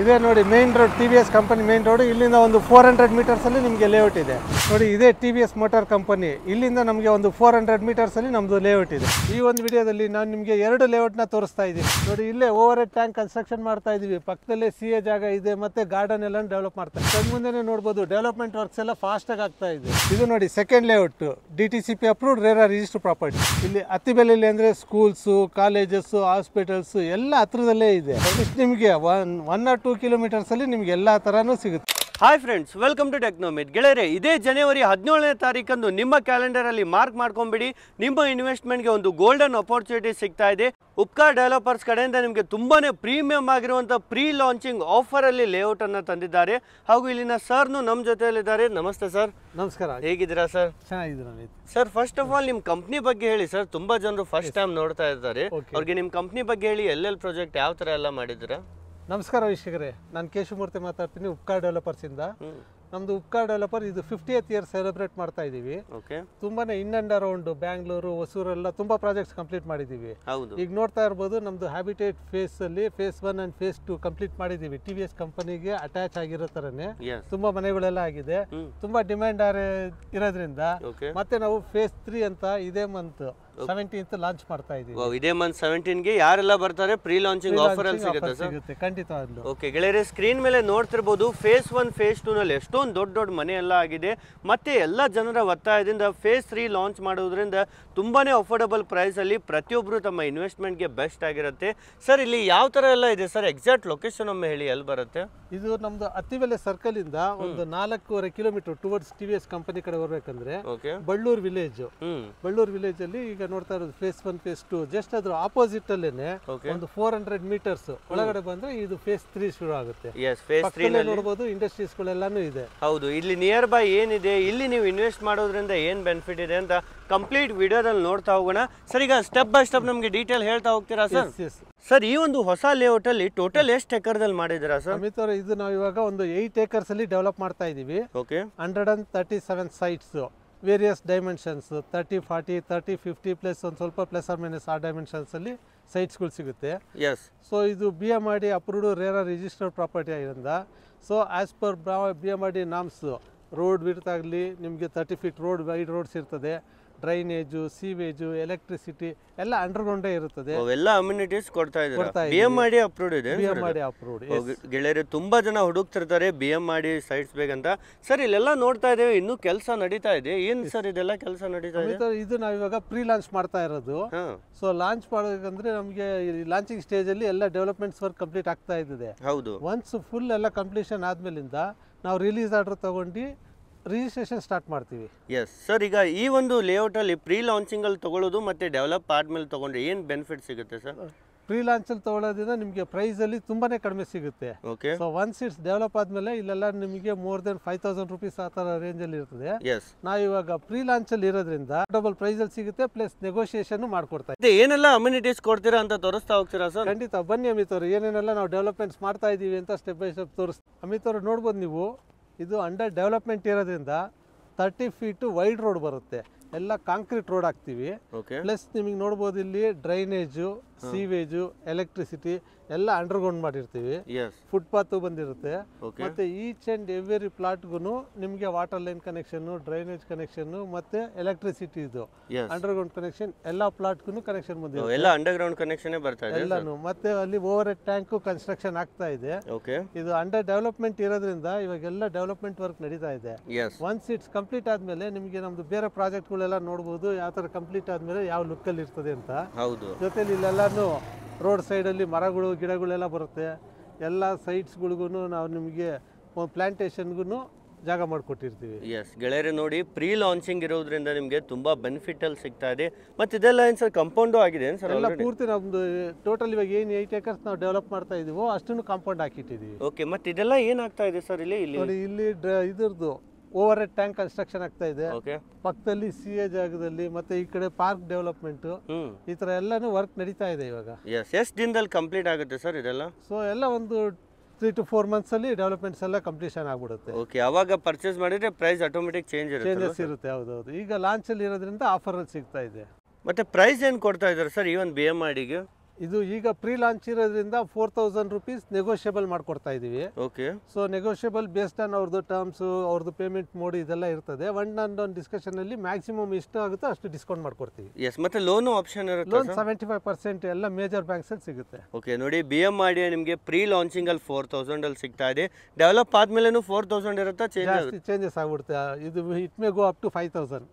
ಇದೇ ನೋಡಿ main road TVS company main road. ಇಲ್ಲಿಂದ ಒಂದು 400 ಮೀಟರ್ಸ್ ಅಲ್ಲಿ ನಿಮಗೆ ಲೇಔಟ್ ಇದೆ ನೋಡಿ. ಇದೇ TVS ಮೋಟಾರ್ ಕಂಪನಿ. ಇಲ್ಲಿಂದ ನಮಗೆ ಒಂದು 400 ಮೀಟರ್ಸ್ ಅಲ್ಲಿ ನಮ್ದು ಲೇಔಟ್ ಇದೆ. ಈ ಒಂದು ವಿಡಿಯೋದಲ್ಲಿ ನಾನು ನಿಮಗೆ 2 ಲೇಔಟ್ ನ ತೋರಿಸ್ತಾ ಇದ್ದೀನಿ ನೋಡಿ. ಇಲ್ಲೇ ಓವರ್ ಹೆಡ್ ಟ್ಯಾಂಕ್ ಕನ್ಸ್ಟ್ರಕ್ಷನ್ ಮಾಡ್ತಾ ಇದೀವಿ. ಪಕ್ಕದಲ್ಲೇ CA ಜಾಗ ಇದೆ, ಮತ್ತೆ ಗಾರ್ಡನ್ ಎಲ್ಲ ಡೆವಲಪ್ ಮಾಡ್ತಾ ಇದ್ದೀವಿ. ಮುಂದೆನೆ ನೋಡಬಹುದು ಡೆವಲಪ್ಮೆಂಟ್ ವರ್ಕ್ಸ್ ಎಲ್ಲ ಫಾಸ್ಟ್ ಆಗಿ ಆಗ್ತಾ ಇದೆ. ಇದು ನೋಡಿ second layout, DTCP approved RERA register property. ಇಲ್ಲಿ ಅತ್ತಿಬೆಲೆಯಲ್ಲಿ ಅಂದ್ರೆ ಸ್ಕೂಲ್ಸ್, ಕಾಲೇಜಸ್, ಹಾಸ್ಪಿಟಲ್ಸ್ ಎಲ್ಲ ಹತ್ರದಲ್ಲೇ ಇದೆ. ನಿಮಗೆ 1 or 2 ಕಿಲೋಮೀಟರ್ಸ್ ಅಲ್ಲಿ ನಿಮ್ಗೆ ಎಲ್ಲಾ ತರಾನು ಸಿಗುತ್ತೆ. Hi friends, welcome to Technomit. ಗೆಳೆಯರೆ, ಇದೇ ಜನವರಿ 17ನೇ ತಾರೀಕಂದು ನಿಮ್ಮ ಕ್ಯಾಲೆಂಡರಲ್ಲಿ ಮಾರ್ಕ್ ಮಾಡ್ಕೊಂಬಿಡಿ. ನಿಮ್ಮ ಇನ್ವೆಸ್ಟ್ಮೆಂಟ್ಗೆ ಒಂದು ಗೋಲ್ಡನ್ ಅಪರ್ಚುನಿಟಿ ಸಿಗ್ತಾ ಇದೆ. ಉಪ್ಕಾರ್ ಡೆವಲಪರ್ಸ್ ಕಡೆಯಿಂದ ನಿಮಗೆ ತುಂಬಾನೇ ಪ್ರೀಮಿಯಂ ಆಗಿರುವಂಥ ಪ್ರೀ ಲಾಂಚಿಂಗ್ ಆಫರಲ್ಲಿ ಲೇಔಟ್ ಅನ್ನು ತಂದಿದ್ದಾರೆ. ಹಾಗೂ ಇಲ್ಲಿನ ಸರ್ನು ನಮ್ಮ ಜೊತೆಯಲ್ಲಿದ್ದಾರೆ. ನಮಸ್ತೆ ಸರ್. ನಮಸ್ಕಾರ. ಹೇಗಿದ್ದೀರಾ ಸರ್? ಚೆನ್ನಾಗಿದ್ದೀರಾ ಸರ್? ಫಸ್ಟ್ ಆಫ್ ಆಲ್ ನಿಮ್ಮ ಕಂಪ್ನಿ ಬಗ್ಗೆ ಹೇಳಿ ಸರ್. ತುಂಬಾ ಜನರು ಫಸ್ಟ್ ಟೈಮ್ ನೋಡ್ತಾ ಇದ್ದಾರೆ. ಅವ್ರಿಗೆ ನಿಮ್ಮ ಕಂಪ್ನಿ ಬಗ್ಗೆ ಹೇಳಿ, ಎಲ್ಲೆಲ್ಲಿ ಪ್ರಾಜೆಕ್ಟ್ ಯಾವ ತರ ಎಲ್ಲ ಮಾಡಿದ್ದೀರಾ? ನಮಸ್ಕಾರ ವೀಕ್ಷಕರೇ, ನಾನು ಕೇಶವಮೂರ್ತಿ ಮಾತಾಡ್ತೀನಿ ಉಪ್ಕಾರ್ ಡೆವಲಪರ್ಸ್ ಇಂದ. ನಮ್ದು ಉಪ್ಕಾರ್ ಡೆವಲಪರ್ ಇದು 50th ಇಯರ್ ಸೆಲೆಬ್ರೇಟ್ ಮಾಡ್ತಾ ಇದೀವಿ. ತುಂಬಾನೇ ಇನ್ ಅಂಡ್ ಅರೌಂಡ್ ಬ್ಯಾಂಗ್ಳೂರು, ಹೊಸೂರೆಲ್ಲ ತುಂಬಾ ಪ್ರಾಜೆಕ್ಟ್ಸ್ ಕಂಪ್ಲೀಟ್ ಮಾಡಿದೀವಿ. ಈಗ ನೋಡ್ತಾ ಇರ್ಬೋದು ನಮ್ದು ಹ್ಯಾಬಿಟೇಟ್ ಫೇಸ್ ಅಲ್ಲಿ ಫೇಸ್ 1 and ಫೇಸ್ 2 ಕಂಪ್ಲೀಟ್ ಮಾಡಿದೀವಿ. TVS ಕಂಪನಿಗೆ ಅಟ್ಯಾಚ್ ಆಗಿರೋ ತರನೇ ತುಂಬಾ ಮನೆಗಳೆಲ್ಲ ಆಗಿದೆ. ತುಂಬಾ ಡಿಮ್ಯಾಂಡ್ ಇರೋದ್ರಿಂದ ಮತ್ತೆ ನಾವು ಫೇಸ್ 3 ಅಂತ ಇದೇ ಮಂತ್ 17th ಲಾಂಚ್ ಮಾಡ್ತಾ ಇದೀವಿ. ಇದೇ ಮಂತ್ 17ಗೆ ಯಾರೆಲ್ಲ ಬರ್ತಾರೆ ಪ್ರೀ ಲಾಂಚಿಂಗ್ ಆಫರ್ ಅಲ್ಲಿ ಸಿಗುತ್ತೆ ಸರ್? ಖಂಡಿತವಾಗ್ಲೂ. ಓಕೆ ಗೆಳೆಯರೆ, ಸ್ಕ್ರೀನ್ ಮೇಲೆ ನೋಡ್ತಿರ್ಬೋದು ಫೇಸ್ 1 ಫೇಸ್ 2 ನಲ್ಲಿ ಎಷ್ಟೊಂದು ದೊಡ್ಡ ಮನೆ ಎಲ್ಲ ಆಗಿದೆ. ಮತ್ತೆ ಎಲ್ಲ ಜನರ ಒತ್ತಾಯದಿಂದ ಫೇಸ್ 3 ಲಾಂಚ್ ಮಾಡೋದ್ರಿಂದ ತುಂಬಾನೇ ಅಫೋರ್ಡಬಲ್ ಪ್ರೈಸ್ ಅಲ್ಲಿ ಪ್ರತಿಯೊಬ್ಬರು ತಮ್ಮ ಇನ್ವೆಸ್ಟ್ಮೆಂಟ್ಗೆ ಬೆಸ್ಟ್ ಆಗಿರುತ್ತೆ. ಸರ್, ಇಲ್ಲಿ ಯಾವ ತರ ಎಲ್ಲ ಇದೆ ಸರ್? ಎಕ್ಸಾಕ್ಟ್ ಲೊಕೇಶನ್ ಒಮ್ಮೆ ಹೇಳಿ, ಎಲ್ಲಿ ಬರುತ್ತೆ? ಇದು ನಮ್ದು ಅತ್ತಿಬೆಲೆ ಸರ್ಕಲ್ ಇಂದ ಒಂದು 4.5 ಕಿಲೋಮೀಟರ್ ಟುವರ್ಡ್ಸ್ TVS ಕಂಪನಿ ಕಡೆ ಬರ್ಬೇಕಂದ್ರೆ ಬಳ್ಳೂರು ವಿಲೇಜ್. ಬಳ್ಳೂರು ವಿಲೇಜ್ ಅಲ್ಲಿ ಈಗ ನೋಡ್ತಾ ಇರೋದು ಫೇಸ್ 1 ಫೇಸ್ 2 ಜಸ್ಟ್ ಅದ್ರ ಆಪೋಸಿಟ್ ಅಲ್ಲೇನೆ ಒಂದು 400 ಮೀಟರ್ಸ್ ಒಳಗಡೆ ಬಂದ್ರೆ ಇದು ಫೇಸ್ 3 ಶುರು ಆಗುತ್ತೆ. ನೋಡಬಹುದು ಇಂಡಸ್ಟ್ರೀಸ್ ಗಳೆಲ್ಲಾನು ಇದೆ. ಹೌದು, ಇಲ್ಲಿ ನಿಯರ್ ಬೈ ಏನಿದೆ, ಇಲ್ಲಿ ನೀವು ಇನ್ವೆಸ್ಟ್ ಮಾಡೋದ್ರಿಂದ ಏನ್ ಬೆನಿಫಿಟ್ ಇದೆ ಅಂತ ಕಂಪ್ಲೀಟ್ ವಿಡಿಯೋದಲ್ಲಿ ನೋಡ್ತಾ ಹೋಗೋಣ. ಸರ್, ಈಗ ಸ್ಟೆಪ್ ಬೈ ಸ್ಟೆಪ್ ನಮ್ಗೆ ಡೀಟೇಲ್ ಹೇಳ್ತಾ ಹೋಗ್ತೀರಾ ಸರ್? ಸರ್, ಈ ಒಂದು ಹೊಸ ಲೇಔಟ್ ಅಲ್ಲಿ ಟೋಟಲ್ ಎಷ್ಟು ಎಕರ್ದಲ್ಲಿ ಮಾಡಿದಿರಾ ಸರ್? ಅಮಿತ್ ಅವರೇ, ಇದು ನಾವು ಇವಾಗ ಒಂದು 8 acres ಅಲ್ಲಿ ಡೆವಲಪ್ ಮಾಡ್ತಾ ಇದೀವಿ. 137 ಸೈಟ್ಸ್, ವೇರಿಯಸ್ ಡೈಮೆನ್ಷನ್ಸ್ 30, 40, 30, 50 ಪ್ಲಸ್ ಒಂದು ಸ್ವಲ್ಪ ಪ್ಲಸ್ ಆರ್ ಮೈನಸ್ ಆ ಡೈಮೆನ್ಷನ್ಸ್ ಅಲ್ಲಿ ಸೈಟ್ಸ್ಗಳು ಸಿಗುತ್ತೆ. ಸೊ ಇದು BMRD approved RERA registered property ಆಗಿರೋದ್ರಿಂದ so as per BMRD norms road width ಆಗಲಿ ನಿಮಗೆ 30 feet ರೋಡ್ ವೈಡ್ ರೋಡ್ಸ್ ಇರ್ತದೆ. ಡ್ರೈನೇಜು, ಸೀವೇಜು, ಎಲೆಕ್ಟ್ರಿಸಿಟಿ ಎಲ್ಲ ಅಂಡರ್ಗ್ರೌಂಡೇ ಇರುತ್ತದೆ. ಎಲ್ಲ ಅಮ್ಯುನಿಟೀಸ್ ಕೊಡ್ತಾ ಇದ್ದಾರೆ. BMRD ಅಪ್ರೂವ್ಡ್ ಇದೆ. BMRD approved. ಗೆಳೆಯರು ತುಂಬಾ ಜನ ಹುಡುಕ್ತಿರ್ತಾರೆ BMRD ಸೈಟ್ಸ್ ಬೇಕಂತ. ಸರ್, ಇಲ್ಲೆಲ್ಲ ನೋಡ್ತಾ ಇದ್ದೇವೆ, ಇನ್ನೂ ಕೆಲಸ ನಡೀತಾ ಇದೆ. ಏನ್ ಸರ್ ಇದೆಲ್ಲ ಕೆಲಸ ನಡೀತಾ ಇದೆ? ಇದು ನಾವು ಇವಾಗ ಪ್ರೀ ಲಾಂಚ್ ಮಾಡ್ತಾ ಇರೋದು. ಸೊ ಲಾಂಚ್ ಮಾಡೋದಂದ್ರೆ ನಮಗೆ ಲಾಂಚಿಂಗ್ ಸ್ಟೇಜ್ ಅಲ್ಲಿ ಎಲ್ಲ ಡೆವಲಪ್ಮೆಂಟ್ಸ್ ವರ್ಕ್ ಕಂಪ್ಲೀಟ್ ಆಗ್ತಾ ಇದೆ. ಹೌದು. ಒನ್ಸ್ ಫುಲ್ ಎಲ್ಲ ಕಂಪ್ಲೀಷನ್ ಆದ್ಮೇಲಿಂದ ನಾವು ರಿಲೀಸ್ ಆರ್ಡರ್ ತಗೊಂಡು ರಿಜಿಸ್ಟ್ರೇಷನ್ ಸ್ಟಾರ್ಟ್ ಮಾಡ್ತೀವಿ. ಎಸ್ ಸರ್, ಈಗ ಈ ಒಂದು ಲೇಔಟ್ ಅಲ್ಲಿ ಪ್ರೀ ಲಾಂಚಿಂಗ್ ಅಲ್ಲಿ ತಗೊಳ್ಳೋದು ಮತ್ತೆ ಡೆವಲಪ್ ಆದ್ಮೇಲೆ ತಗೊಂಡ್ರೆ ಏನ್ ಬೆನಿಫಿಟ್ ಸಿಗುತ್ತೆ ಸರ್? ಪ್ರೀ ಲಾಂಚ್ ಅಲ್ಲಿ ತಗೊಳ್ಳೋದ್ರಿಂದ ನಿಮಗೆ ಪ್ರೈಸ್ ಅಲ್ಲಿ ತುಂಬಾನೇ ಕಡಿಮೆ ಸಿಗುತ್ತೆ. ಸೊ ಒನ್ಸ್ ಇಟ್ಸ್ ಡೆವಲಪ್ ಆದ್ಮೇಲೆ ಇಲ್ಲೆಲ್ಲ ನಿಮಗೆ ಮೋರ್ ದೆನ್ 5,000 rupees ಆ ತರ ರೇಂಜ್ ಅಲ್ಲಿ ಇರ್ತದೆ. ನಾವು ಇವಾಗ ಪ್ರೀ ಲಾಂಚ್ ಅಲ್ಲಿ ಇರೋದ್ರಿಂದ ಡಬಲ್ ಪ್ರೈಸ್ ಅಲ್ಲಿ ಸಿಗುತ್ತೆ, ಪ್ಲಸ್ ನೆಗೋಷಿಯೇಷನ್ ಮಾಡ್ಕೊಡ್ತಾ ಇದ್ದೀವಿ. ಏನೆಲ್ಲ ಅಮ್ಯುನಿಟೀಸ್ ಕೊಡ್ತೀರಾ ಅಂತ ತೋರಿಸ್ತಾ ಹೋಗ್ತೀರಾ ಸರ್? ಖಂಡಿತ, ಬನ್ನಿ ಅಮಿತ್ ಅವರು, ಏನೇನೆಲ್ಲ ನಾವು ಡೆವಲಪ್ಮೆಂಟ್ಸ್ ಮಾಡ್ತಾ ಇದೀವಿ ಅಂತ ಸ್ಟೆಪ್ ಬೈ ಸ್ಟೆಪ್ ತೋರಿಸ್ತೀವಿ. ಅಮಿತ್ ಅವರು ನೋಡ್ಬೋದು ನೀವು, ಇದು ಅಂಡರ್ ಡೆವಲಪ್ಮೆಂಟ್ ಇರೋದ್ರಿಂದ 30 feet ವೈಡ್ ರೋಡ್ ಬರುತ್ತೆ. ಎಲ್ಲ ಕಾಂಕ್ರೀಟ್ ರೋಡ್ ಹಾಕ್ತಿವಿ. ಪ್ಲಸ್ ನಿಮಗೆ ನೋಡ್ಬೋದು ಇಲ್ಲಿ ಡ್ರೈನೇಜು, ಸೀವೇಜು, ಎಲೆಕ್ಟ್ರಿಸಿಟಿ ಎಲ್ಲ ಅಂಡರ್ಗ್ರೌಂಡ್ ಮಾಡಿರ್ತೀವಿ. ಫುಟ್ಪಾತ್ ಬಂದಿರುತ್ತೆ. ಮತ್ತೆ ಈಚ್ ಅಂಡ್ ಎವ್ರಿ ಪ್ಲಾಟ್ಗೂ ನಿಮಗೆ water line connection, drainage connection ಮತ್ತೆ ಎಲೆಕ್ಟ್ರಿಸಿಟಿ ಇದು ಅಂಡರ್ಗ್ರೌಂಡ್ ಕನೆಕ್ಷನ್ ಎಲ್ಲ ಪ್ಲಾಟ್ಗೂ ಕನೆಕ್ಷನ್ ಬಂದಿದೆ. ಎಲ್ಲ ಅಂಡರ್ಗ್ರೌಂಡ್ ಕನೆಕ್ಷನ್ ಬರ್ತಾ ಇದೆ ಎಲ್ಲಾನು. ಮತ್ತೆ ಅಲ್ಲಿ ಓವರ್ ಹೆಡ್ ಟ್ಯಾಂಕ್ ಕನ್ಸ್ಟ್ರಕ್ಷನ್ ಆಗ್ತಾ ಇದೆ. ಇದು ಅಂಡರ್ ಡೆವಲಪ್ಮೆಂಟ್ ಇರೋದ್ರಿಂದ ಇವಾಗೆಲ್ಲ ಡೆವಲಪ್ಮೆಂಟ್ ವರ್ಕ್ ನಡೀತಾ ಇದೆ. ಒನ್ಸ್ ಇಟ್ಸ್ ಕಂಪ್ಲೀಟ್ ಆದ್ಮೇಲೆ ನಿಮಗೆ ನಮ್ದು ಬೇರೆ ಪ್ರಾಜೆಕ್ಟ್ ಗಳೆಲ್ಲ ನೋಡಬಹುದು ಯಾವ ತರ ಕಂಪ್ಲೀಟ್ ಆದ್ಮೇಲೆ ಯಾವ ಲುಕ್ ಅಲ್ಲಿ ಇರ್ತದೆ ಅಂತ. ಜೊತೆಲಿ ಇಲ್ಲೆಲ್ಲಾನು ರೋಡ್ ಸೈಡ್ ಅಲ್ಲಿ ಮರಗಳು, ಗಿಡಗಳೆಲ್ಲ ಬರುತ್ತೆ. ಎಲ್ಲ ಸೈಟ್ಸ್ಗಳಿಗೂ ನಾವು ನಿಮಗೆ ಪ್ಲಾಂಟೇಶನ್ಗೂ ಜಾಗ ಮಾಡಿಕೊಟ್ಟಿರ್ತೀವಿ. ಗೆಳೆಯರೆ ನೋಡಿ, ಪ್ರೀ ಲಾಂಚಿಂಗ್ ಇರೋದ್ರಿಂದ ನಿಮಗೆ ತುಂಬಾ ಬೆನಿಫಿಟ್ ಅಲ್ಲಿ ಸಿಗ್ತಾ ಇದೆ. ಮತ್ತೆ ಇದೆಲ್ಲ ಏನ್ ಸರ್ ಕಾಂಪೌಂಡ್ ಆಗಿದೆ ಸರ್? ಎಲ್ಲ ಪೂರ್ತಿ ನಮ್ದು ಟೋಟಲ್ ಇವಾಗ ಏನು 8 acres ನಾವು ಡೆವಲಪ್ ಮಾಡ್ತಾ ಇದೀವೋ ಅಷ್ಟನ್ನು ಕಾಂಪೌಂಡ್ ಹಾಕಿಟ್ಟಿದೀವಿ. ಓಕೆ, ಮತ್ತೆ ಇದೆಲ್ಲ ಏನಾಗ್ತಾ ಇದೆ ಸರ್ ಇಲ್ಲಿ? ಇಲ್ಲಿ ಇದ್ರದ್ದು ಓವರ್ ಹೆಡ್ ಟ್ಯಾಂಕ್ ಕನ್ಸ್ಟ್ರಕ್ಷನ್ ಆಗ್ತಾ ಇದೆ. ಪಕ್ಕದಲ್ಲಿ CA ಜಾಗದಲ್ಲಿ, ಮತ್ತೆ ಈ ಕಡೆ ಪಾರ್ಕ್ ಡೆವಲಪ್ಮೆಂಟ್, ಈ ತರ ಎಲ್ಲಾನು ವರ್ಕ್ ನಡೀತಾ ಇದೆ ಇವಾಗ. ಎಷ್ಟು ದಿನದಲ್ಲಿ ಕಂಪ್ಲೀಟ್ ಆಗುತ್ತೆ ಸರ್ ಇದೆಲ್ಲ? ಸೊ ಎಲ್ಲ ಒಂದು 3 to 4 months ಅಲ್ಲಿ ಡೆವಲಪ್ಮೆಂಟ್ಸ್ ಎಲ್ಲ ಕಂಪ್ಲೀಷನ್ ಆಗ್ಬಿಡುತ್ತೆ. ಓಕೆ, ಅವಾಗ ಪರ್ಚೇಸ್ ಮಾಡಿದ್ರೆ ಪ್ರೈಸ್ ಆಟೋಮೆಟಿಕ್ ಚೇಂಜಸ್ ಇರುತ್ತೆ. ಹೌದೌದು. ಈಗ ಲಾಂಚ್ ಅಲ್ಲಿ ಇರೋದ್ರಿಂದ ಆಫರ್ ಅಲ್ಲಿ ಸಿಗ್ತಾ ಇದೆ. ಮತ್ತೆ ಪ್ರೈಸ್ ಏನು ಕೊಡ್ತಾ ಇದ್ದಾರೆ ಸರ್ ಈವನ್ BMRDಗೆ? ಇದು ಈಗ ಪ್ರೀ ಲಾಂಚ್ ಇರೋದ್ರಿಂದ 4000 rupees ನೆಗೋಷಿಯಬಲ್ ಮಾಡ್ಕೊಡ್ತಾ ಇದೀವಿ. Okay. So negotiable based on ಅವ್ರದ್ದು ಟರ್ಮ್ಸ್, ಅವ್ರದ್ದು ಪೇಮೆಂಟ್ ಮೋಡ್ ಇದೆಲ್ಲ ಇರ್ತದೆ. ಒನ್ ಡಿಸ್ಕಷನ್ ಅಲ್ಲಿ ಮ್ಯಾಕ್ಸಿಮಮ್ ಎಷ್ಟು ಆಗುತ್ತೋ ಅಷ್ಟು ಡಿಸ್ಕೌಂಟ್ ಮಾಡ್ಕೊಡ್ತೀವಿ. ಎಸ್, ಮತ್ತೆ ಲೋನ್ ಆಪ್ಷನ್ ಇರುತ್ತೆ. ಲೋನ್ 75% ಎಲ್ಲ ಮೇಜರ್ ಬ್ಯಾಂಕ್ಸ್ ಅಲ್ಲಿ ಸಿಗುತ್ತೆ. ಓಕೆ, ನೋಡಿ BMRDA ನಿಮಗೆ ಪ್ರೀ ಲಾಂಚಿಂಗ್ ಅಲ್ಲಿ 4000 ಅಲ್ಲಿ ಸಿಗ್ತಾ ಇದೆ. ಡೆವಲಪ್ ಆದ್ಮೇಲೆ 4000 ಇರುತ್ತಾ? ಚೇಂಜಸ್ ಆಗ್ಬಿಡುತ್ತೆ. ಇದು it may go up to 5000.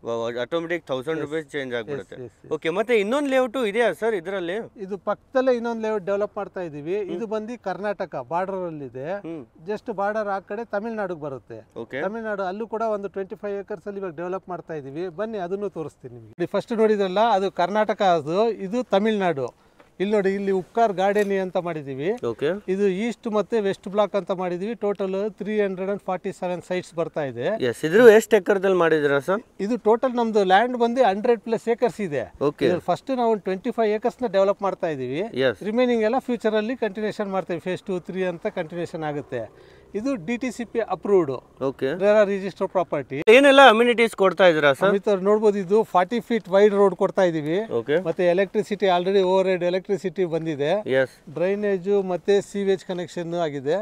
Automatic 1000 rupees change ಆಗ್ಬಿಡುತ್ತೆ. ಓಕೆ, ಮತ್ತೆ ಇನ್ನೊಂದು ಲೇಔಟ್ ಇದೆಯಾ ಸರ್ ಇದರಲ್ಲಿ? ಇದು ಪಕ್ಕದಲ್ಲೇ ಇನ್ನೊಂದು ಲೇಔಟ್ ಡೆವಲಪ್ ಮಾಡ್ತಾ ಇದೀವಿ. ಇದು ಬಂದು ಕರ್ನಾಟಕ ಬಾರ್ಡರ್ ಅಲ್ಲಿ ಇದೆ. ಜಸ್ಟ್ ಬಾರ್ಡರ್ ಆ ಕಡೆ ತಮಿಳ್ನಾಡಿಗೆ ಬರುತ್ತೆ. ತಮಿಳ್ನಾಡು ಅಲ್ಲೂ ಕೂಡ ಒಂದು 25 acres ಅಲ್ಲಿ ಇವಾಗ ಡೆವಲಪ್ ಮಾಡ್ತಾ ಇದೀವಿ. ಬನ್ನಿ ಅದನ್ನು ತೋರಿಸ್ತೀನಿ ನಿಮಗೆ. ಫಸ್ಟ್ ನೋಡಿದ್ರಲ್ಲ ಅದು ಕರ್ನಾಟಕ, ಅದು ಇದು ತಮಿಳ್ನಾಡು. ಇಲ್ಲಿ ನೋಡಿ, ಇಲ್ಲಿ ಉಪ್ಕಾರ್ ಗಾರ್ಡನ್ ಅಂತ ಮಾಡಿದೀವಿ. ಇದು ಈಸ್ಟ್ ಮತ್ತೆ ವೆಸ್ಟ್ ಬ್ಲಾಕ್ ಅಂತ ಮಾಡಿದೀವಿ. ಟೋಟಲ್ 347 ಸೈಟ್ಸ್ ಬರ್ತಾ ಇದೆ. ಎಷ್ಟು ಎಕರ್ದಲ್ಲಿ ಮಾಡಿದಿರಾ ಸರ್? ಇದು ಟೋಟಲ್ ನಮ್ದು ಲ್ಯಾಂಡ್ ಬಂದು 100+ acres ಇದೆ. ಫಸ್ಟ್ ನಾವು 25 acres ನ ಡೆವಲಪ್ ಮಾಡ್ತಾ ಇದೀವಿ. ರಿಮೈನಿಂಗ್ ಎಲ್ಲ ಫ್ಯೂಚರ್ ಅಲ್ಲಿ ಕಂಟಿನ್ಯೂಷನ್ ಮಾಡ್ತೇವೆ. ಫೇಸ್ 2, 3 ಅಂತ ಕಂಟಿನ್ಯೂಷನ್ ಆಗುತ್ತೆ. ಇದು DTCP ಅಪ್ರೂವ್ಡ್ ರಿಜಿಸ್ಟರ್ ಪ್ರಾಪರ್ಟಿ. ಏನೆಲ್ಲ ಅಮ್ಯುನಿಟೀಸ್ ಕೊಡ್ತಾ ಇದೀರಾ ಸರ್? ನೋಡಬಹುದು, ಇದು 40 feet ವೈಡ್ ರೋಡ್ ಕೊಡ್ತಾ ಇದೀವಿ. ಮತ್ತೆ electricity already over head electricity ಬಂದಿದೆ. ಡ್ರೈನೇಜ್ ಮತ್ತೆ ಸೀವೇಜ್ ಕನೆಕ್ಷನ್ ಆಗಿದೆ.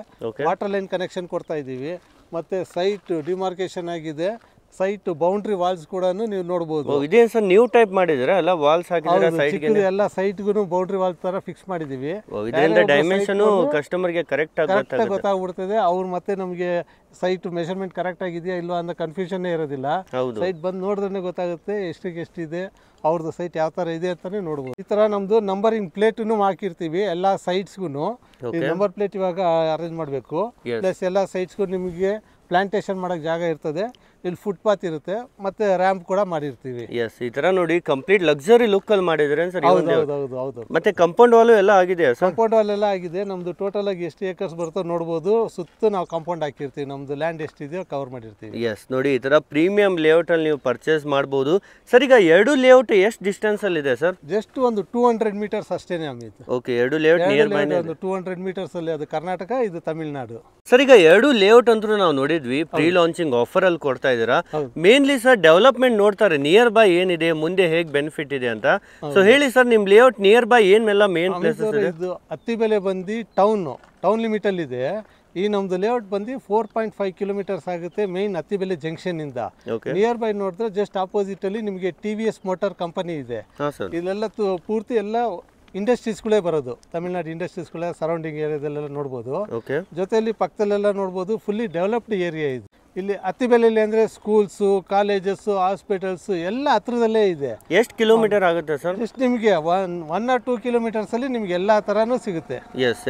ವಾಟರ್ ಲೈನ್ ಕನೆಕ್ಷನ್ ಕೊಡ್ತಾ ಇದೀವಿ. ಮತ್ತೆ ಸೈಟ್ ಡಿಮಾರ್ಕೇಶನ್ ಆಗಿದೆ. ಸೈಟ್ ಬೌಂಡ್ರಿ ವಾಲ್ಸ್ ಕೂಡ ನೀವು ನೋಡಬಹುದು. ಇದೇ ಸರ್ ನ್ಯೂ ಟೈಪ್ ಮಾಡಿದಿರಾ? ಎಲ್ಲ ವಾಲ್ಸ್ ಹಾಕಿದಿರಾ ಸೈಡ್ ಗೆ? ಎಲ್ಲ ಸೈಟ್ ಗೂ ಬೌಂಡ್ರಿ ವಾಲ್ ತರ ಫಿಕ್ಸ್ ಮಾಡಿದೀವಿ. ಇದರಿಂದ ಡೈಮೆನ್ಷನ್ ಕಸ್ಟಮರ್ ಗೆ ಕರೆಕ್ಟ್ ಆಗಿ ಗೊತ್ತಾಗ್ಬಿಡ್ತದೆ. ಅವ್ರು ಮತ್ತೆ ನಮಗೆ ಸೈಟ್ ಮೆಷರ್ಮೆಂಟ್ ಕರೆಕ್ಟ್ ಆಗಿದೆಯಾ ಇಲ್ವಾ ಅನ್ನೋ ಕನ್ಫ್ಯೂಷನ್ ಇರೋದಿಲ್ಲ. ಸೈಟ್ ಬಂದು ನೋಡಿದ್ರೆ ಗೊತ್ತಾಗುತ್ತೆ ಎಷ್ಟಿಗೆ ಎಷ್ಟಿದೆ, ಅವ್ರದ್ದು ಸೈಟ್ ಯಾವ ತರ ಇದೆ ಅಂತಾನೆ ನೋಡಬಹುದು. ಈ ತರ ನಮ್ದು ನಂಬರಿಂಗ್ ಪ್ಲೇಟ್ ಹಾಕಿರ್ತೀವಿ ಎಲ್ಲಾ ಸೈಟ್ಸ್ಗೂ. ನಂಬರ್ ಪ್ಲೇಟ್ ಇವಾಗ ಅರೇಂಜ್ ಮಾಡಬೇಕು. ಪ್ಲಸ್ ಎಲ್ಲಾ ಸೈಟ್ಸ್ಗೂ ನಿಮಗೆ ಪ್ಲಾಂಟೇಶನ್ ಮಾಡಕ್ ಜಾಗ ಇರ್ತದೆ. ಇಲ್ಲಿ ಫುಟ್ಪಾತ್ ಇರುತ್ತೆ, ಮತ್ತೆ ರ್ಯಾಂಪ್ ಕೂಡ ಮಾಡಿರ್ತೀವಿ. ಈ ತರ ನೋಡಿ ಕಂಪ್ಲೀಟ್ ಲಕ್ಸುರಿ ಲುಕ್ ಅಲ್ಲಿ ಮಾಡಿದ್ರೆ ಸರ್. ಹೌದು. ಮತ್ತೆ ಕಾಂಪೌಂಡ್ ವಾಲ್ ಎಲ್ಲ ಆಗಿದೆ. ಕಾಂಪೌಂಡ್ ವಾಲ್ ಎಲ್ಲ ಆಗಿದೆ. ನಮ್ದು ಟೋಟಲ್ ಆಗಿ ಎಷ್ಟು ಏಕರ್ಸ್ ಬರ್ತೋ ನೋಡಬಹುದು. ಸುತ್ತ ನಾವು ಕಾಂಪೌಂಡ್ ಹಾಕಿರ್ತೀವಿ. ನಮ್ದು ಲ್ಯಾಂಡ್ ಎಷ್ಟಿದೆಯೋ ಕವರ್ ಮಾಡಿರ್ತೀವಿ. ನೋಡಿ ಈ ತರ ಪ್ರೀಮಿಯಂ ಲೇಔಟ್ ಅಲ್ಲಿ ನೀವು ಪರ್ಚೇಸ್ ಮಾಡಬಹುದು. ಸರ್ ಈಗ ಎರಡು ಲೇಔಟ್ ಎಷ್ಟು ಡಿಸ್ಟೆನ್ಸ್ ಅಲ್ಲಿ ಇದೆ ಸರ್? ಜಸ್ಟ್ ಒಂದು 200 meters ಅಷ್ಟೇನೆ ಅಮಿತ್. ಓಕೆ, ಎರಡು ಲೇಔಟ್ ನಿಯರ್ ಬೈ ಒಂದು 200 meters ಅಲ್ಲಿ. ಅದು ಕರ್ನಾಟಕ, ಇದು ತಮಿಳುನಾಡು. ಸರ್ ಈಗ ಎರಡು ಲೇಔಟ್ ಅಂತೂ ನಾವು ನೋಡಿದ್ವಿ. ಪ್ರೀ ಲಾಂಚಿಂಗ್ ಆಫರ್ ಅಲ್ಲಿ ಕೊಡ್ತಾ ಇದೀರಾ. ಮೇನ್ಲಿ ಸರ್ ಡೆವಲಪ್ಮೆಂಟ್ ನೋಡ್ತಾರೆ, ನಿಯರ್ ಬೈ ಏನಿದೆ, ಮುಂದೆ ಹೇಗೆ ಬೆನಿಫಿಟ್ ಇದೆ ಅಂತ. ಸೊ ಹೇಳಿ ಸರ್, ನಿಮ್ ಲೇಔಟ್ ನಿಯರ್ ಬೈ ಏನೆಲ್ಲ ಮೇನ್ ಪ್ಲೇಸಸ್ ಇದೆ? ಇದು ಅತ್ತಿಬೆಲೆ ಬಂದು ಟೌನ್ ಲಿಮಿಟ್ ಅಲ್ಲಿ ಇದೆ. ಈ ನಮ್ದು ಲೇಔಟ್ ಬಂದು 4.5 kilometers ಆಗುತ್ತೆ ಮೈನ್ ಅತ್ತಿಬೆಲೆ ಜಂಕ್ಷನ್ ಇಂದ. ನಿಯರ್ ಬೈ ನೋಡಿದ್ರೆ ಜಸ್ಟ್ ಆಪೋಸಿಟ್ ಅಲ್ಲಿ ನಿಮಗೆ TVS ಮೋಟಾರ್ ಕಂಪನಿ ಇದೆ. ಇಲ್ಲೆಲ್ಲ ಪೂರ್ತಿ ಎಲ್ಲ ಇಂಡಸ್ಟ್ರೀಸ್ಗಳೇ ಬರೋದು. ತಮಿಳ್ನಾಡು ಇಂಡಸ್ಟ್ರೀಸ್ಗಳೇ ಸರೌಂಡಿಂಗ್ ಏರಿಯಾದಲ್ಲೆಲ್ಲ ನೋಡ್ಬೋದು. ಜೊತೆಯಲ್ಲಿ ಪಕ್ಕದಲ್ಲೆಲ್ಲ ನೋಡ್ಬೋದು. ಫುಲ್ಲಿ ಡೆವಲಪ್ಡ್ ಏರಿಯಾ ಇದು. ಇಲ್ಲಿ ಅತ್ತಿಬೆಲೆಯಲ್ಲಿ ಅಂದ್ರೆ ಸ್ಕೂಲ್ಸ್, ಕಾಲೇಜಸ್, ಹಾಸ್ಪಿಟಲ್ಸ್ ಎಲ್ಲ ಹತ್ರದಲ್ಲೇ ಇದೆ. ಎಷ್ಟು ಕಿಲೋಮೀಟರ್ ಆಗುತ್ತೆ ಸರ್? ಜಸ್ಟ್ ನಿಮಗೆ 1 or 2 kilometers ಅಲ್ಲಿ ನಿಮ್ಗೆ ಎಲ್ಲಾ ತರಾನು ಸಿಗುತ್ತೆ.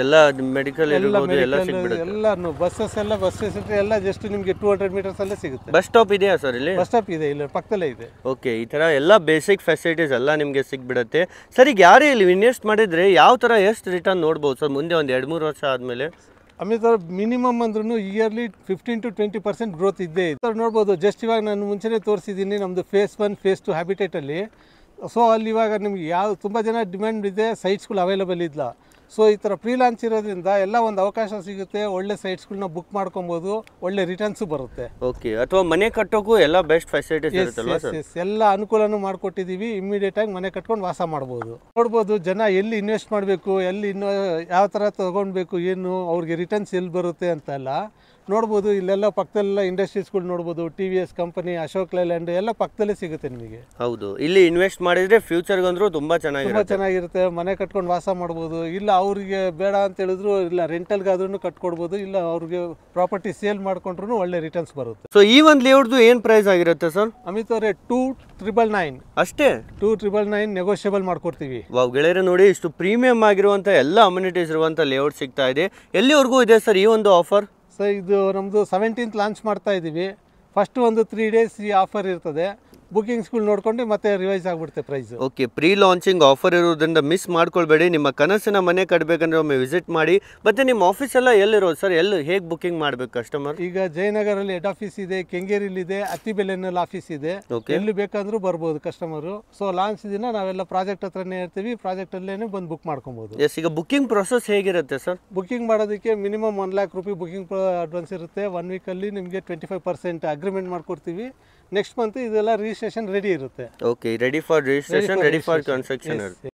ಎಲ್ಲ ಮೆಡಿಕಲ್ ಎಲ್ಲಾನು ಬಸ್ಸಸ್ ಎಲ್ಲ ಜಸ್ಟ್ ನಿಮ್ಗೆ 200 meters ಅಲ್ಲೇ ಸಿಗುತ್ತೆ. ಬಸ್ ಸ್ಟಾಪ್ ಇದೆಯಾ ಸರ್ ಇಲ್ಲಿ? ಬಸ್ ಸ್ಟಾಪ್ ಇದೆ, ಇಲ್ಲಿ ಪಕ್ಕದಲ್ಲೇ ಇದೆ. ಓಕೆ, ಈ ತರ ಎಲ್ಲ ಬೇಸಿಕ್ ಫೆಸಿಲಿಟೀಸ್ ಎಲ್ಲ ನಿಮ್ಗೆ ಸಿಗ್ಬಿಡುತ್ತೆ. ಸರ್ ಈಗ ಯಾರೇ ಇಲ್ಲಿ ಇನ್ವೆಸ್ಟ್ ಮಾಡಿದ್ರೆ ಯಾವ ತರ ಎಷ್ಟು ರಿಟರ್ನ್ ನೋಡ್ಬೋದು ಸರ್ ಮುಂದೆ ಒಂದು 2-3 ವರ್ಷ ಆದ್ಮೇಲೆ? ಅಮಿತ್ ಅವ್ರ ಮಿನಿಮಮ್ ಅಂದ್ರೂ ಇಯರ್ಲಿ 15 to 20% ಗ್ರೋತ್ ಇದ್ದೇ ಇದೆ ನೋಡ್ಬೋದು. ಜಸ್ಟ್ ಇವಾಗ ನಾನು ಮುಂಚೆನೇ ತೋರಿಸಿದ್ದೀನಿ ನಮ್ಮದು ಫೇಸ್ 1, ಫೇಸ್ 2 ಹ್ಯಾಬಿಟೇಟಲ್ಲಿ. ಸೊ ಅಲ್ಲಿ ಇವಾಗ ನಿಮ್ಗೆ ತುಂಬ ಜನ ಡಿಮ್ಯಾಂಡ್ ಇದೆ, ಸೈಟ್ಸ್ಗಳು ಅವೈಲೇಬಲ್ ಇಲ್ಲ. ಸೊ ಈ ಥರ ಪ್ರೀ ಲಾಂಚ್ ಇರೋದ್ರಿಂದ ಎಲ್ಲ ಒಂದು ಅವಕಾಶ ಸಿಗುತ್ತೆ. ಒಳ್ಳೆ ಸೈಟ್ಸ್ಗಳನ್ನ ಬುಕ್ ಮಾಡ್ಕೊಬೋದು, ಒಳ್ಳೆ ರಿಟರ್ನ್ಸು ಬರುತ್ತೆ. ಓಕೆ, ಅಥವಾ ಮನೆ ಕಟ್ಟೋಕ್ಕೂ ಎಲ್ಲ ಬೆಸ್ಟ್ ಫೆಸಿಲಿಟೀಸ್ ಇರುತ್ತಲ್ವಾ ಸರ್? ಎಲ್ಲ ಅನುಕೂಲನೂ ಮಾಡ್ಕೊಟ್ಟಿದ್ದೀವಿ. ಇಮಿಡಿಯೇಟ್ ಆಗಿ ಮನೆ ಕಟ್ಕೊಂಡು ವಾಸ ಮಾಡ್ಬೋದು. ನೋಡ್ಬೋದು ಜನ ಎಲ್ಲಿ ಇನ್ವೆಸ್ಟ್ ಮಾಡಬೇಕು, ಎಲ್ಲಿ ಇನ್ನೂ ಯಾವ ಥರ ತೊಗೊಳ್ಬೇಕು, ಏನು ಅವ್ರಿಗೆ ರಿಟರ್ನ್ಸ್ ಎಲ್ಲಿ ಬರುತ್ತೆ ಅಂತೆಲ್ಲ ನೋಡ್ಬೋದು. ಇಲ್ಲೆಲ್ಲ ಪಕ್ಕದಲ್ಲೆಲ್ಲ ಇಂಡಸ್ಟ್ರೀಸ್ಗಳು ನೋಡ್ಬೋದು. TVS ಕಂಪನಿ, ಅಶೋಕ್ ಲೈಲ್ಯಾಂಡ್ ಎಲ್ಲ ಪಕ್ಕದಲ್ಲೇ ಸಿಗುತ್ತೆ ನಿಮಗೆ. ಹೌದು, ಇಲ್ಲಿ ಇನ್ವೆಸ್ಟ್ ಮಾಡಿದ್ರೆ ಫ್ಯೂಚರ್ಗಂದ್ರೂ ತುಂಬಾ ಚೆನ್ನಾಗಿರುತ್ತೆ. ಮನೆ ಕಟ್ಕೊಂಡು ವಾಸ ಮಾಡ್ಬೋದು. ಇಲ್ಲ ಅವ್ರಿಗೆ ಬೇಡ ಅಂತ ಹೇಳಿದ್ರು ಇಲ್ಲ ರೆಂಟಲ್ಗಾದ್ರೂ ಕಟ್ಕೊಡ್ಬೋದು. ಇಲ್ಲ ಅವ್ರಿಗೆ ಪ್ರಾಪರ್ಟಿ ಸೇಲ್ ಮಾಡ್ಕೊಂಡ್ರು ಒಳ್ಳೆ ರಿಟರ್ನ್ಸ್ ಬರುತ್ತೆ. ಸೊ ಈ ಒಂದು ಲೇಔಟ್ದು ಏನ್ ಪ್ರೈಸ್ ಆಗಿರುತ್ತೆ ಸರ್? ಅಮಿತ್ ಅವರೇ 2,999 ಅಷ್ಟೇ. 2,999 ನೆಗೋಷಿಯಬಲ್ ಮಾಡ್ಕೊಡ್ತೀವಿ. ವಾವ್ ಗೆಳೆಯರೆ, ನೋಡಿ ಇಷ್ಟು ಪ್ರೀಮಿಯಂ ಆಗಿರುವಂತ ಎಲ್ಲ ಅಮ್ಯುನಿಟೀಸ್ ಇರುವಂತ ಲೇಔಟ್ ಸಿಗ್ತಾ ಇದೆ. ಎಲ್ಲಿವರೆಗೂ ಇದೆ ಸರ್ ಈ ಒಂದು ಆಫರ್? ಸರ್ ಇದು ನಮ್ಮದು 17th ಲಾಂಚ್ ಮಾಡ್ತಾ ಇದ್ದೀವಿ. ಫಸ್ಟ್ ಒಂದು 3 days ಈ ಆಫರ್ ಇರ್ತದೆ. ಬುಕಿಂಗ್ಸ್ಗಳು ನೋಡ್ಕೊಂಡು ಮತ್ತೆ ರಿವೈಸ್ ಆಗಿಬಿಡುತ್ತೆ price. Okay, pre launching offer ಇರೋದ್ರಿಂದ ಮಿಸ್ ಮಾಡ್ಕೊಳ್ಬೇಡಿ. ನಿಮ್ಮ ಕನಸಿನ ಮನೆ ಕಟ್ಟಬೇಕಂದ್ರೆ ಒಮ್ಮೆ ವಿಸಿಟ್ ಮಾಡಿ. ಮತ್ತೆ ನಿಮ್ಮ ಆಫೀಸ್ ಎಲ್ಲ ಎಲ್ಲಿರೋದು ಸರ್? ಹೇಗೆ ಬುಕಿಂಗ್ ಮಾಡಬೇಕು ಕಸ್ಟಮರ್? ಈಗ ಜಯನಗರಲ್ಲಿ ಹೆಡ್ ಆಫೀಸ್ ಇದೆ, ಕೆಂಗೇರಿಲಿ ಇದೆ, ಅತ್ತಿಬೆಲೆನಲ್ಲಿ ಆಫೀಸ್ ಇದೆ. ಎಲ್ಲಿ ಬೇಕಾದ್ರೂ ಬರ್ಬೋದು ಕಸ್ಟಮರ್. ಸೊ ಲಾಂಚ್ ದಿನ ನಾವೆಲ್ಲ ಪ್ರಾಜೆಕ್ಟ್ ಹತ್ರನೇ ಇರ್ತೀವಿ. ಪ್ರಾಜೆಕ್ಟ್ ಅಲ್ಲೇನೆ ಬಂದು ಬುಕ್ ಮಾಡ್ಕೊಬಹುದು. ಈಗ ಬುಕಿಂಗ್ ಪ್ರೊಸೆಸ್ ಹೇಗಿರುತ್ತೆ ಸರ್? ಬುಕಿಂಗ್ ಮಾಡೋದಕ್ಕೆ ಮಿನಿಮಮ್ 1 lakh ರೂಪಾಯಿ ಬುಕಿಂಗ್ ಅಡ್ವಾನ್ಸ್ ಇರುತ್ತೆ. 1 week ಅಲ್ಲಿ ನಿಮಗೆ 25% ಅಗ್ರಿಮೆಂಟ್ ಮಾಡ್ಕೊಡ್ತೀವಿ. ನೆಕ್ಸ್ಟ್ ಮಂತ್ ಇದೆಲ್ಲ ರಿಜಿಸ್ಟ್ರೇಷನ್ ರೆಡಿ ಇರುತ್ತೆ. Okay, ready for registration, ready for construction ಇರುತ್ತೆ.